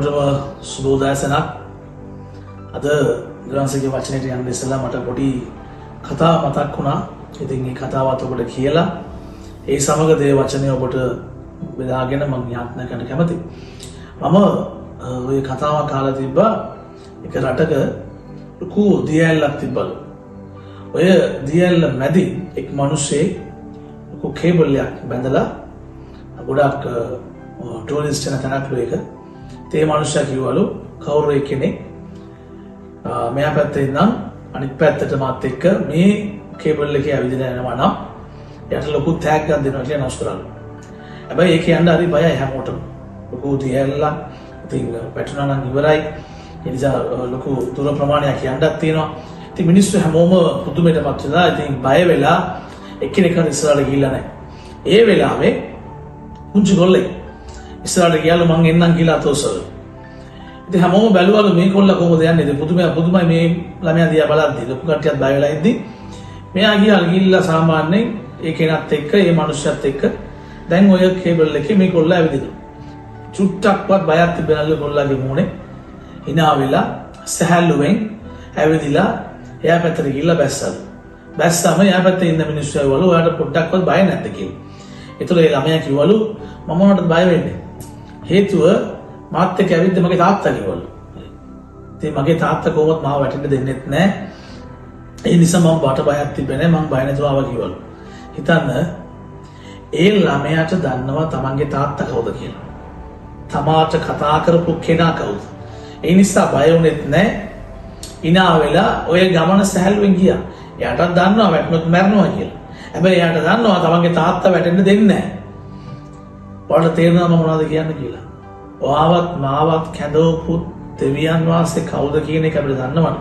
හැමෝටම සුබෝදෑසනක්. අද ග්‍රන්ථයේ වචනයට යන්න ඉස්සෙල්ලා මට පොඩි කතා මතක් වුණා. ඉතින් මේ කතාවත් ඔබට කියලා ඒ සමග දේ වචනය ඔබට බෙදාගෙන මම යාඥා කරන්න කැමතියි. මම ওই කතාවක් අහලා තිබ්බා එක රටක ලොකු දියැලක් තිබ්බලු. ඔය දියැල මැදි එක් මිනිහෙක් ලොකු කේබල් එකක් බැඳලා ගොඩක් ටූරිස්ට් යන තැනක් එක. ඒ මිනිහා කිව්වලු කවුරු කෙනෙක් මෙයා පැත්තේ ඉඳන් අනිත් පැත්තට මාත් එක්ක මේ කේබල් එකේ ඇවිදලා යනවා නම් යට ලොකු ටැග් එකක් දෙනවා කියලා අනවුන්ස් කරා. හැබැයි ඒක යන්න හරි බයයි හැමෝටම. ලොකු දියැලක් ඉතින් වැටුණා නම් ඉවරයි. ඒ නිසා ලොකු දුර ප්‍රමාණයක් යන්නත් තියෙනවා. ඉතින් මිනිස්සු හැමෝම පුදුමයටපත් වෙලා ඉතින් බය වෙලා එක්කෙනෙක් ඉස්සරහට ගිහිල්ලා නැහැ. ඒ වෙලාවේ පුංචි ගොල්ලෙක් ඉස්සරහට ගියාලු මං එන්නම් කියලා අතෝසල. ඉතින් හැමෝම බැලුවලු මේ කොල්ල කොහොමද යන්නේ? ඉතින් පුදුමයි මේ ළමයා දිහා බලද්දි ලොකු කට්ටියක් බය වෙලා ඉද්දි මෙයා ගිහිල්ලා සාමාන්‍යයෙන් ඒ කෙනත් එක්ක ඒ මිනිස්සුත් එක්ක දැන් ඔය කේබල් එකේ මේ කොල්ල ඇවිදිනවා. චුට්ටක්වත් බයක් තිබෙනලු කොල්ලගේ මූණේ. hina වෙලා සහැල්ලුවෙන් ඇවිදිලා එයා පැත්තට ගිහිල්ලා බැස්සලු. බැස්සම එයා පැත්තේ ඉන්න මිනිස්සු ඇවිවලු ඔයාලට පොඩ්ඩක්වත් බය නැද්ද කියලා. ඒතර ඒ ළමයා කිව්වලු මම මොනවටද බය වෙන්නේ? හේතුව මාත් එක්ක ඇවිත් මගේ තාත්තා කිව්වලු. ඉතින් මගේ තාත්තා කොහොමවත් මාව වැටෙන්න දෙන්නෙත් නැහැ. ඒ නිසා මම බට බයක් තිබෙන්නේ නැහැ. මම බය නැතුව ආවා කිව්වලු. හිතන්න ඒ ළමයාට දන්නවා තමන්ගේ තාත්තා කවුද කියලා. තමාට කතා කරපු කෙනා කවුද. ඒ නිසා බය වුණෙත් නැහැ. hina වෙලා ඔය ගමන සහැල්ලුවෙන් ගියා. එයාටත් දන්නවා වැටුනොත් මැරෙනවා කියලා. හැබැයි එයාට දන්නවා තමන්ගේ තාත්තා වැටෙන්න දෙන්නේ නැහැ. ඔයාලට තේරෙනවා මම මොනවද කියන්නේ කියලා. ඔයාවත් මාවත් කැඳවපු දෙවියන් වහන්සේ කවුද කියන එක අපිට දන්නවනේ.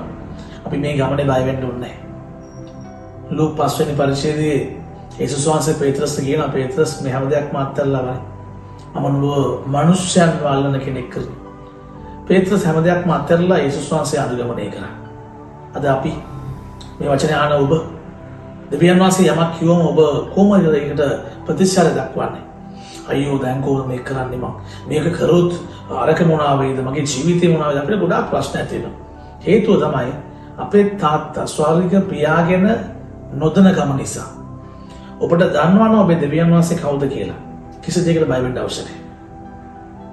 අපි මේ ගමනේ බය වෙන්න ඕනේ නැහැ. ලූක් 5 වෙනි පරිච්ඡේදයේ යේසුස් වහන්සේ පේත්‍රස්ට කියනවා පේත්‍රස් මේ හැම දෙයක්ම අත්හැරලා බලන්න. මම නුඹ මනුෂ්‍යයන් වල්ලන කෙනෙක් කරා. පේත්‍රස් හැම දෙයක්ම අත්හැරලා යේසුස් වහන්සේ අනුගමනය කරා. අද අපි මේ වචනේ අහන ඔබ දෙවියන් වහන්සේ යමක් කිව්වම ඔබ කොහොමද ඒකට ප්‍රතිචාර දක්වන්නේ? අයියෝ දැන් කොහොමද මේක කරන්නේ මම? මේක කරොත් අරක මොනවා වේද? මගේ ජීවිතේ මොනවා වේද? අපිට ගොඩාක් ප්‍රශ්න ඇති වෙනවා. හේතුව තමයි අපේ තාත්තා ස්වර්ගික පියාගෙන නොදැනකම නිසා. ඔබට දන්නවනේ ඔබේ දෙවියන් වහන්සේ කවුද කියලා. කිසි දෙයකට බය වෙන්න අවශ්‍ය නැහැ.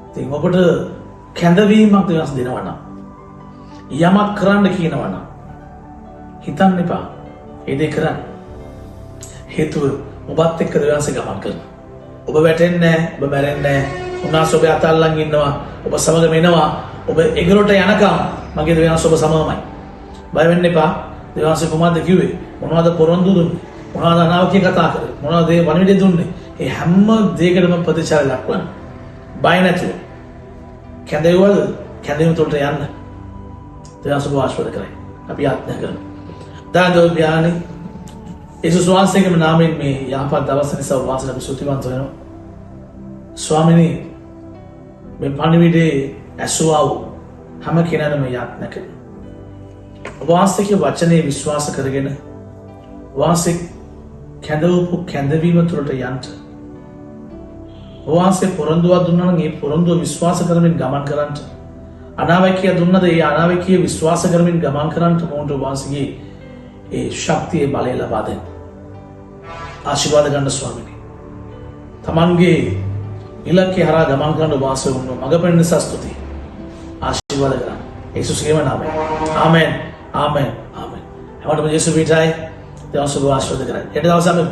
ඉතින් ඔබට කැඳවීමක් දෙවස් දෙනවා නම් යමක් කරන්න කියනවා නම් හිතන්න එපා. ඒ දේ කරන්න. හේතුව ඔබත් එක්ක දෙවියන් වහන්සේ ගමන් කරනවා. ඔබ වැටෙන්නේ නැහැ, ඔබ මැරෙන්නේ නැහැ. උන්වහන්සේ ඔබ අතල්ලන් ඉන්නවා. ඔබ සමග වෙනවා. ඔබ එගරොට යනකම් මගේ දෙවියන් වහන්සේ ඔබ සමගමයි. බය වෙන්න එපා. දෙවියන් වහන්සේ කොහොමද කිව්වේ? මොනවද පොරොන්දු දුන්නේ? මොනවද අනාවකිය කතා කරේ? මොනවද ඒ වණවිඩය දුන්නේ? ඒ හැම දෙයකටම ප්‍රතිචාර දක්වන්න. බය නැතුව. කැඳෙවල් කැඳෙමු තුලට යන්න. දෙවියන් වහන්සේ ආශිර්වාද කරයි. අපි ආඥා කරමු. දානෝ ධානි යේසුස් වහන්සේගේම නාමයෙන් මේ යහපත් දවස නිසා වාසනාව අපි ස්තුතිවන්ත වෙනවා. ස්වාමිනී මේ පණිවිඩේ ඇසුවා වූ හැම කෙනාටම යාඥා කරනවා. ඔබ වහන්සේගේ වචනේ විශ්වාස කරගෙන වාසේ කැඳවපු කැඳවීම තුළට යන්න. ඔබ වහන්සේ පොරොන්දුවක් දුන්නා නම් ඒ පොරොන්දුව විශ්වාස කරමින් ගමන් කරන්න. අනාවැකිය දුන්නද ඒ අනාවැකිය විශ්වාස කරමින් ගමන් කරන්න මොන්ට ඔබ වහන්සේගේ ඒ ශක්තිය බලය ලබා දෙන්න. ආශිර්වාද ගන්න ස්වාමීනි. තමන්ගේ ඉලක්කය හරහා ගමන් කරන්න ඔබ වහන්සේ වුණ මඟ පෙන්වන නිසා ස්තුතියි. ආශිර්වාද කරන්න. යේසුස්ගේ නාමයෙන්. ආමෙන්. ආමෙන්. ආමෙන්. හැමෝටම යේසුස් පිටයි. දෙවස් ඔබ ආශිර්වාද කරයි. හෙට දවසේ